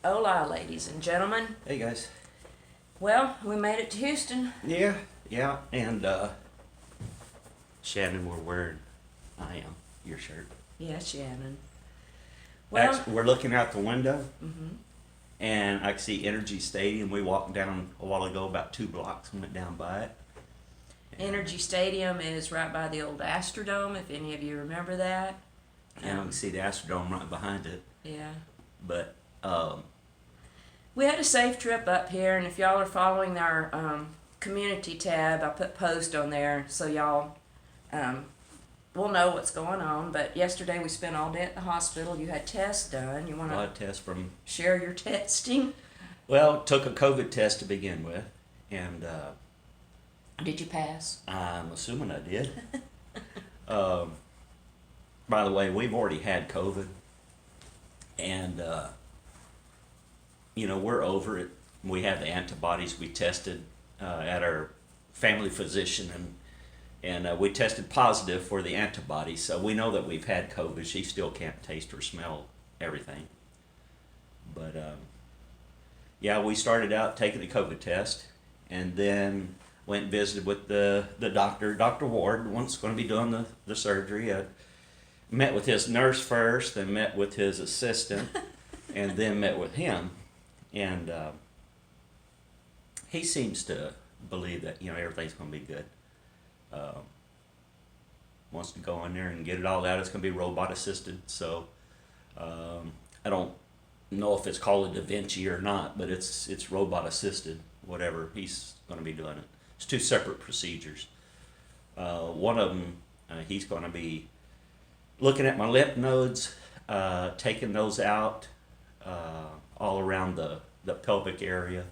Hola, ladies and gentlemen. Hey guys. Well, we made it to Houston. Yeah, and Shannon, we're wearing your shirt. Yeah, Shannon. Well, Actually, we're looking out the window, mhm. and I can see Energy Stadium. We walked down a while ago, about 2 blocks, and went down by it. And, Energy Stadium is right by the old Astrodome, if any of you remember that. and we can see the Astrodome right behind it. Yeah. But We had a safe trip up here, and if y'all are following our community tab, I put post on there so y'all will know what's going on. But yesterday we spent all day at the hospital. You had tests done. You want to blood test from share your testing? took a COVID test to begin with, and Did you pass? I'm assuming I did. um, by the way, we've already had COVID, and we're over it. We have the antibodies. We tested at our family physician, and we tested positive for the antibodies. So we know that we've had COVID. She still can't taste or smell everything. But yeah, we started out taking the COVID test, and then went and visited with the doctor, Dr. Ward, the one that's going to be doing the surgery. Met with his nurse first, then met with his assistant, and then met with him. And he seems to believe that everything's going to be good. Wants to go in there and get it all out. It's going to be robot assisted. So I don't know if it's called a Da Vinci or not, but it's robot assisted. Whatever he's going to be doing it. It's two separate procedures. One of them, he's going to be looking at my lymph nodes, taking those out all around the pelvic area.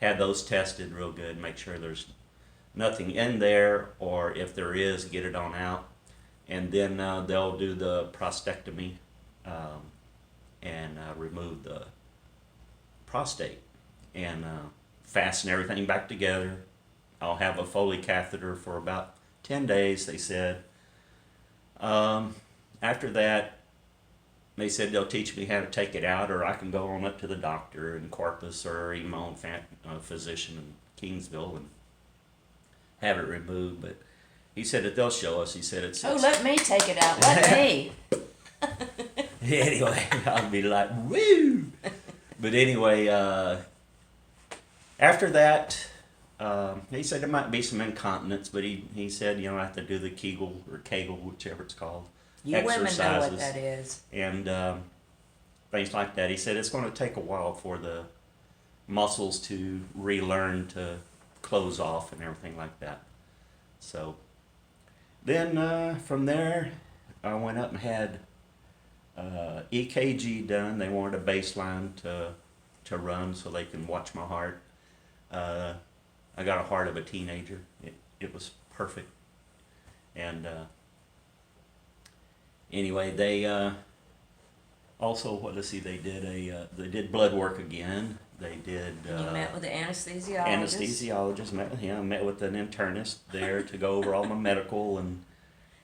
Had those tested real good, make sure there's nothing in there, or if there is, get it on out. And then they'll do the prostatectomy and remove the prostate and fasten everything back together. I'll have a Foley catheter for about 10 days, they said. After that, they said they'll teach me how to take it out, or I can go on up to the doctor in Corpus or even my own physician in Kingsville and have it removed. But he said that they'll show us. He said it's... Oh, let me take it out. Let me. Anyway, I'll be like, woo! But anyway, after that, he said there might be some incontinence, but he said, I have to do the Kegel, whichever it's called. You women know what that is. And things like that. He said it's going to take a while for the muscles to relearn to close off and everything like that. So then from there, I went up and had EKG done. They wanted a baseline to run so they can watch my heart. I got a heart of a teenager. It was perfect. And anyway, they also they did blood work again. They did. And you met with the anesthesiologist. Anesthesiologist, met with him. Met with an internist there to go over all my medical and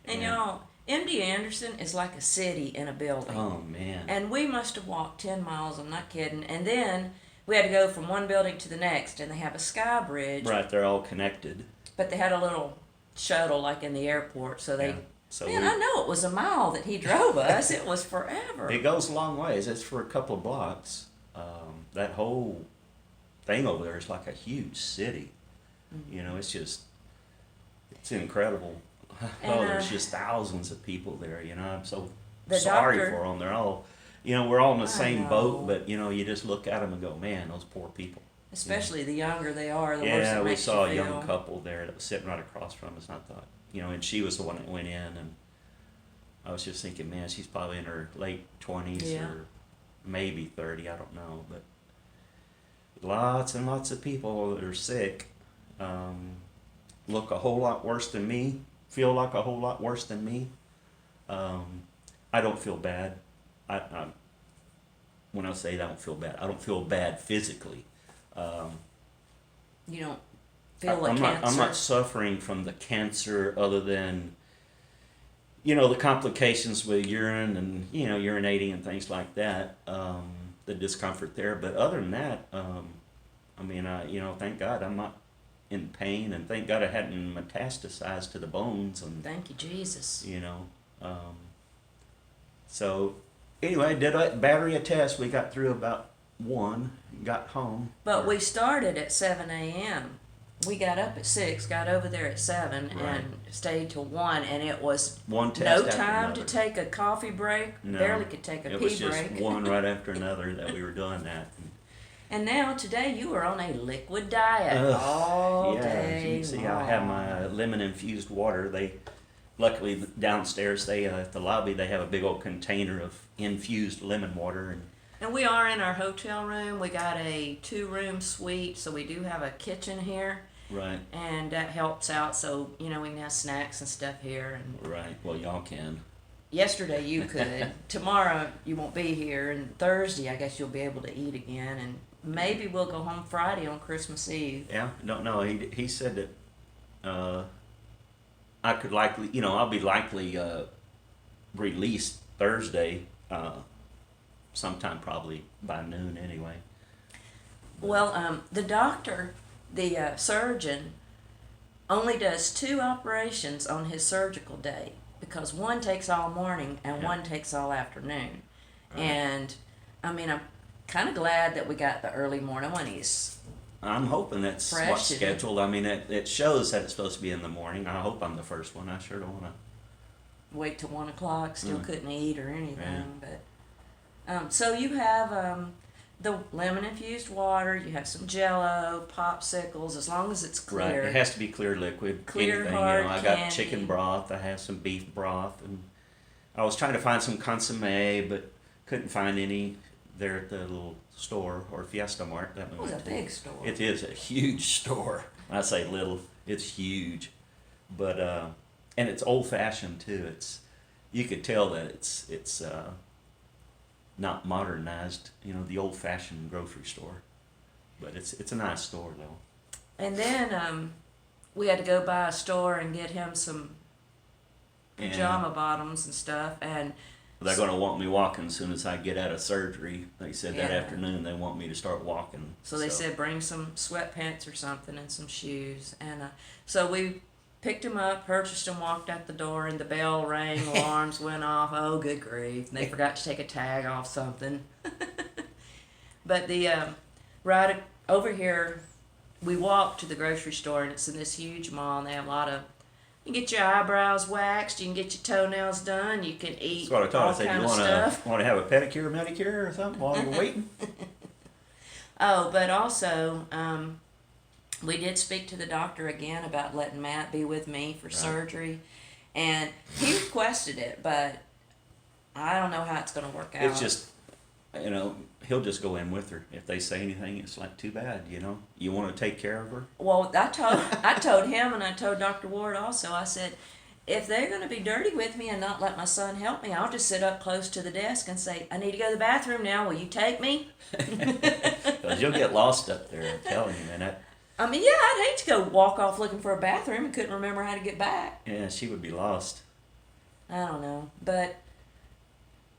y'all, MD Anderson is like a city in a building. Oh man! And we must have walked 10 miles. I'm not kidding. And then we had to go from one building to the next, and they have a sky bridge. Right, they're all connected. But they had a little shuttle like in the airport, so they. Yeah. So Man, I know it was a mile that he drove us. It was forever. It goes a long ways. It's for a couple of blocks. That whole thing over there is like a huge city. Mm-hmm. It's incredible. And, there's just thousands of people there. I'm so The sorry doctor- for them. They're all, we're all in the I same know. boat. But you just look at them and go, man, those poor people. Especially the younger they are, the worse Yeah, it we makes saw a you feel. young couple there that was sitting right across from us, and I thought, and she was the one that went in, and I was just thinking, man, she's probably in her late 20s Yeah. or maybe 30, I don't know, but lots and lots of people that are sick look a whole lot worse than me, feel like a whole lot worse than me. I don't feel bad. When I say I don't feel bad, I don't feel bad physically. You don't feel like I'm cancer. I'm not suffering from the cancer other than, the complications with urine and, urinating and things like that. the discomfort there. But other than that, I mean, thank God I'm not in pain, and thank God I hadn't metastasized to the bones, and Thank you, Jesus. um, so anyway, did a battery of tests. We got through about 1, got home. But we started at 7 a.m. We got up at 6, got over there at 7, Right. and stayed till 1, and it was One test no after time to another. take a coffee break. No, Barely could take a It pee was just break. one right after another that we were doing that. And now today you are on a liquid diet all Yeah, as day you can see, I have my lemon infused water. They, luckily downstairs, at the lobby, they have a big old container of infused lemon water, And we are in our hotel room. We got a 2-room suite, so we do have a kitchen here, right, and that helps out. So we can have snacks and stuff here. And right. Well, y'all can. yesterday you could. Tomorrow you won't be here, and Thursday I guess you'll be able to eat again. And maybe we'll go home Friday on Christmas Eve. Yeah, don't know. He said that I could likely, I'll be likely released Thursday, sometime probably by noon anyway. Well, the doctor, the surgeon, only does 2 operations on his surgical day because one takes all morning and Yeah. one takes all afternoon. Right. And I mean, I'm kind of glad that we got the early morning one. He's I'm hoping that's Fresh, what's isn't it? scheduled. I mean, it shows that it's supposed to be in the morning. I hope I'm the first one. I sure don't want to. wait till 1 o'clock, still Mm. couldn't eat or anything. Yeah. But so you have the lemon infused water. You have some Jello, popsicles, as long as it's clear. Right, it has to be clear liquid. Clear, anything, hard I got candy. chicken broth. I have some beef broth, and I was trying to find some consomme, but couldn't find any there at the little store or Fiesta Mart that we It was a went to. big store. It is a huge store. I say little, it's huge, but and it's old fashioned too. You could tell that it's not modernized. The old fashioned grocery store, but it's a nice store though. And then we had to go by a store and get him some And pajama bottoms and stuff. And they're going to want me walking as soon as I get out of surgery. They said that Yeah. afternoon they want me to start walking. so they said bring some sweatpants or something and some shoes. And so we picked him up, purchased him, walked out the door, and the bell rang, alarms went off. Oh, good grief. And they forgot to take a tag off something. But the right over here, we walked to the grocery store, and it's in this huge mall, and they have a lot of. You can get your eyebrows waxed, you can get your toenails done, you can eat That's what I told her. all I said, kind you of stuff. want to have a pedicure, manicure, or something while you're waiting? Oh, but also, we did speak to the doctor again about letting Matt be with me for surgery, and he requested it, but I don't know how it's going to work out. It's just, he'll just go in with her. If they say anything, it's like, too bad, You want to take care of her? Well, I told him, and I told Dr. Ward also. I said, if they're going to be dirty with me and not let my son help me, I'll just sit up close to the desk and say, I need to go to the bathroom now. Will you take me? Because you'll get lost up there, I'm telling you, man. I mean, yeah, I'd hate to go walk off looking for a bathroom and couldn't remember how to get back. Yeah, she would be lost. I don't know, but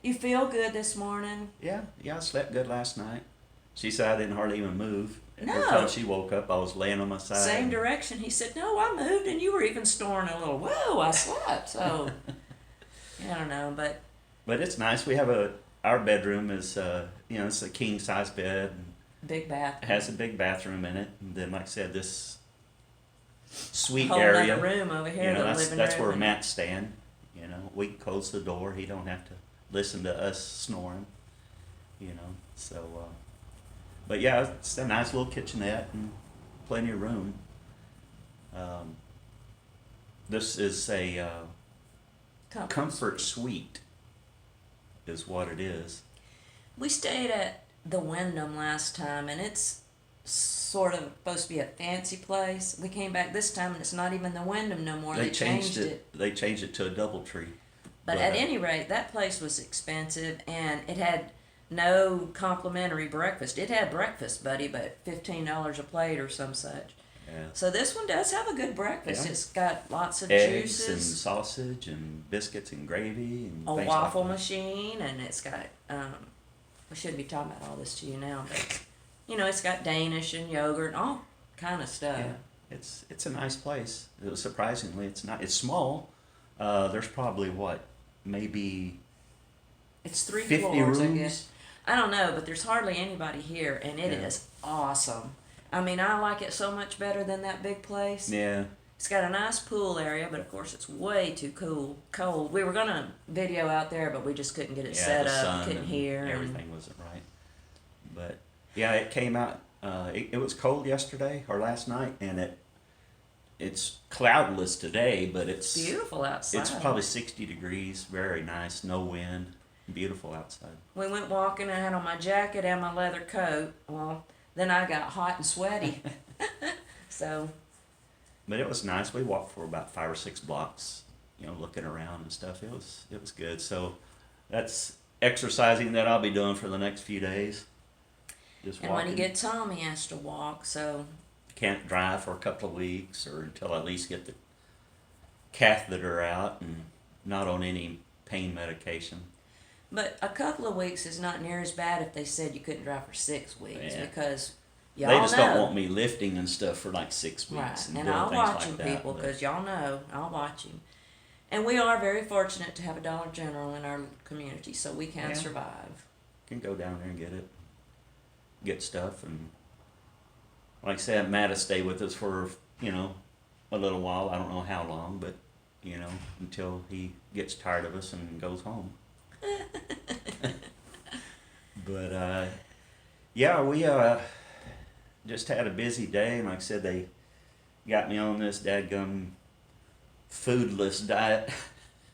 you feel good this morning? Yeah, I slept good last night. She said I didn't hardly even move. No. Every time she woke up, I was laying on my side. Same direction. He said, no, I moved, and you were even snoring a little. Whoa, I slept. So, I don't know, but But it's nice. We have our bedroom is, it's a king size bed. And big bath. it has a big bathroom in it. And then, like I said, this suite Whole area. nother room over here, the living that's room. where and- Matt's staying. We can close the door. He don't have to listen to us snoring. So. But yeah, it's a nice little kitchenette and plenty of room. This is a comfort suite, is what it is. We stayed at the Wyndham last time, and it's sort of supposed to be a fancy place. We came back this time, and it's not even the Wyndham no more. They changed it. They changed it to a DoubleTree. But at any rate, that place was expensive, and it had no complimentary breakfast. It had breakfast, buddy, but $15 a plate or some such. Yeah. So this one does have a good breakfast. Yeah. It's got lots of Eggs and juices, sausage and biscuits and gravy and a things waffle like that. machine, and it's got I shouldn't be talking about all this to you now, but you know, it's got Danish and yogurt and all kind of stuff. Yeah, it's a nice place. It was surprisingly, it's not. It's small. There's probably what, maybe It's 3 50 floors, I rooms. guess. I don't know, but there's hardly anybody here, and it Yeah. is awesome. I mean, I like it so much better than that big place. Yeah, It's got a nice pool area, but of course it's way too cold. We were gonna video out there, but we just couldn't get it yeah. set The up, sun couldn't and hear. and- everything wasn't right. But yeah, it came out. It was cold yesterday or last night, and it's cloudless today, but It's beautiful outside. it's probably 60 degrees. Very nice. No wind. Beautiful outside. We went walking, I had on my jacket and my leather coat. Well, then I got hot and sweaty. So, But it was nice. We walked for about 5 or 6 blocks, looking around and stuff. It was good. So that's exercising that I'll be doing for the next few days. Just and walking. when he gets home, he has to walk. So, Can't drive for a couple of weeks or until I at least get the catheter out and not on any pain medication. but a couple of weeks is not near as bad if they said you couldn't drive for 6 weeks Yeah. because y'all They just know. don't want me lifting and stuff for like 6 weeks Right, and and doing I'll things watch like him, that. people, but- because y'all know I'll watch him. And we are very fortunate to have a Dollar General in our community, so we can Yeah. survive. Can go down there and get stuff, and like I said, Matt will stay with us for a little while. I don't know how long, but until he gets tired of us and goes home. But yeah, we just had a busy day, and like I said, they got me on this dadgum foodless diet.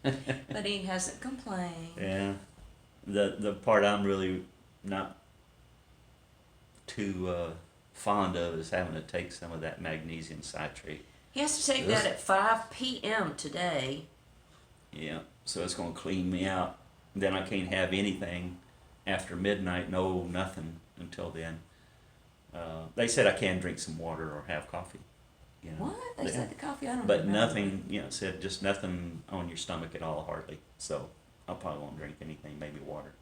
But he hasn't complained. Yeah, the part I'm really not too fond of is having to take some of that magnesium citrate. He has to take that at 5 p.m. today. Yeah, so it's gonna clean me out. Then I can't have anything after midnight. No, nothing until then. They said I can drink some water or have coffee. What? They Yeah. said the coffee? I don't But remember. nothing, said just nothing on your stomach at all, hardly. So I probably won't drink anything, maybe water.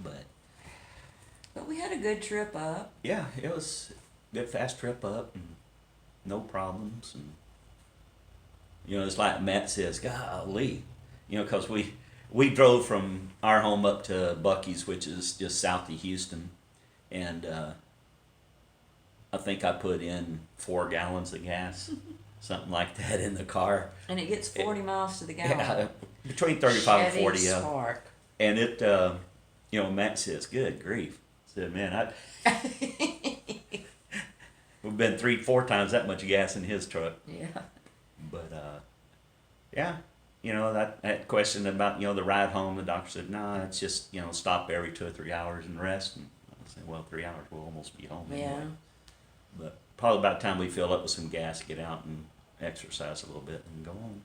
But But we had a good trip up. yeah, it was a good fast trip up and no problems. And it's like Matt says, golly, because we drove from our home up to Bucky's, which is just south of Houston, and I think I put in 4 gallons of gas, something like that, in the car. And it gets 40 miles to the gallon. Yeah, between 35 and Chevy 40, yeah. Spark. And it, Matt says, good grief. I said, man, we've been 3-4 times that much gas in his truck. Yeah. But, yeah, that question about, the ride home, the doctor said, nah, it's just, stop every 2 or 3 hours and rest. And I said, well, 3 hours, we'll almost be home. Yeah. Anyway. But probably about the time we fill up with some gas, get out and exercise a little bit and go home.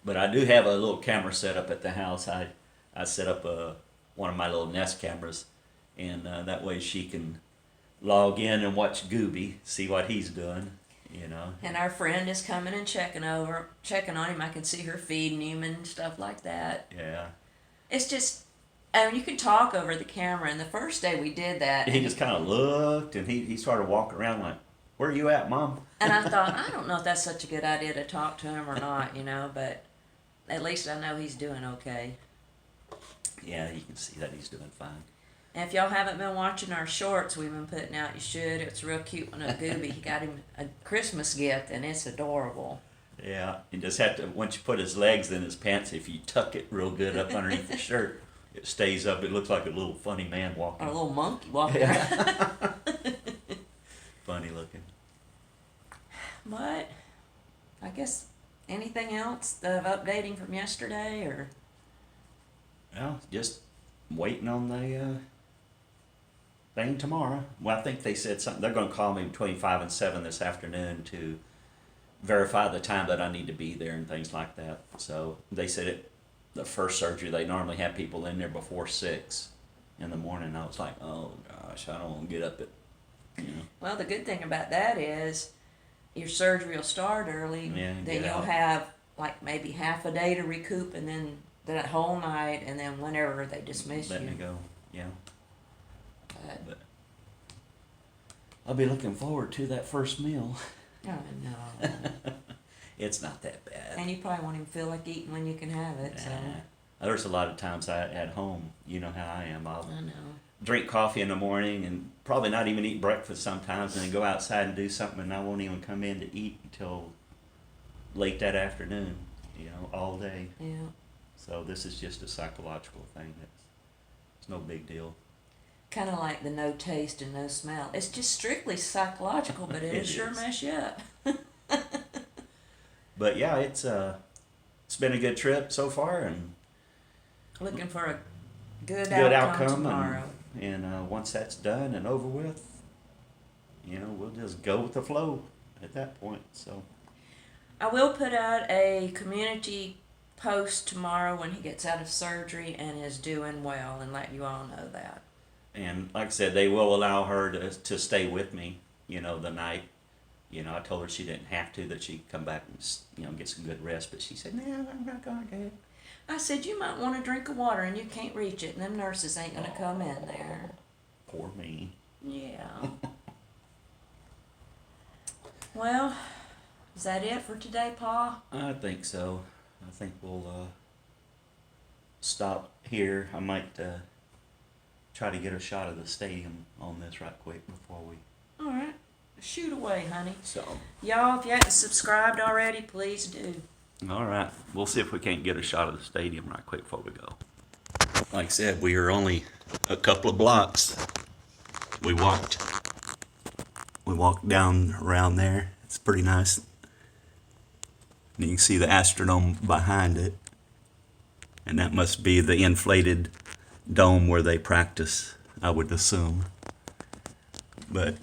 But I do have a little camera set up at the house. I set up one of my little Nest cameras, and that way she can log in and watch Gooby, see what he's doing, And our friend is coming and checking on him. I can see her feeding him and stuff like that. Yeah. It's just, you can talk over the camera. And the first day we did that, He just kind of looked, and he started walking around like, where are you at, Mom? and I thought, I don't know if that's such a good idea to talk to him or not, but at least I know he's doing okay. Yeah, you can see that he's doing fine. And if y'all haven't been watching our shorts we've been putting out, you should. It's a real cute one of Gooby. He got him a Christmas gift, and it's adorable. Yeah, you just have to, once you put his legs in his pants, if you tuck it real good up underneath the shirt, it stays up. It looks like a little funny man walking. Or a little monkey walking around. Funny looking. But I guess anything else of updating from yesterday, or Well, just waiting on the thing tomorrow. Well, I think they said something. They're going to call me between 5 and 7 this afternoon to verify the time that I need to be there and things like that. So they said the first surgery, they normally have people in there before 6 in the morning. I was like, oh gosh, I don't want to get up at, well, the good thing about that is your surgery will start early. Yeah, then get you'll out. have like maybe half a day to recoup, and then that whole night, and then whenever they dismiss let you. me go. Yeah. But, I'll be looking forward to that first meal. oh no. It's not that bad. And you probably won't even feel like eating when you can have it. So There's a lot of times at home, you know how I am. I'll I know. drink coffee in the morning and probably not even eat breakfast sometimes, and then go outside and do something, and I won't even come in to eat until late that afternoon. You know, all day. Yeah. So this is just a psychological thing. It's no big deal. Kind of like the no taste and no smell. It's just strictly psychological, but it'll It sure is. mess you up. But yeah, it's been a good trip so far, and Looking for a good good outcome outcome, tomorrow. and once that's done and over with, you know, we'll just go with the flow at that point. So I will put out a community post tomorrow when he gets out of surgery and is doing well, and let you all know that. and like I said, they will allow her to stay with me, you know, the night. You know, I told her she didn't have to, that she'd come back and, you know, get some good rest, but she said, no, I'm not going to. I said, you might want a drink of water and you can't reach it, and them nurses ain't gonna come in there. Poor me. Yeah. Well, is that it for today, Pa? I think so. I think we'll stop here. I might try to get a shot of the stadium on this right quick before we. All right. Shoot away, honey. So. Y'all, if you haven't subscribed already, please do. All right. We'll see if we can't get a shot of the stadium right quick before we go. Like I said, we are only a couple of blocks. We walked down around there. It's pretty nice. And you can see the Astrodome behind it. And that must be the inflated dome where they practice, I would assume. But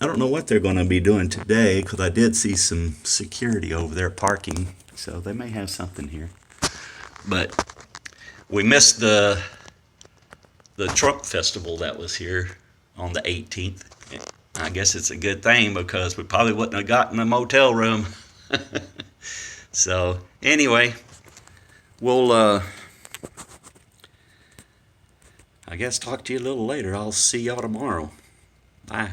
I don't know what they're going to be doing today, because I did see some security over there parking, so they may have something here. But we missed the Trump Festival that was here on the 18th. I guess it's a good thing, because we probably wouldn't have gotten a motel room. So anyway, we'll I guess talk to you a little later. I'll see y'all tomorrow. Bye.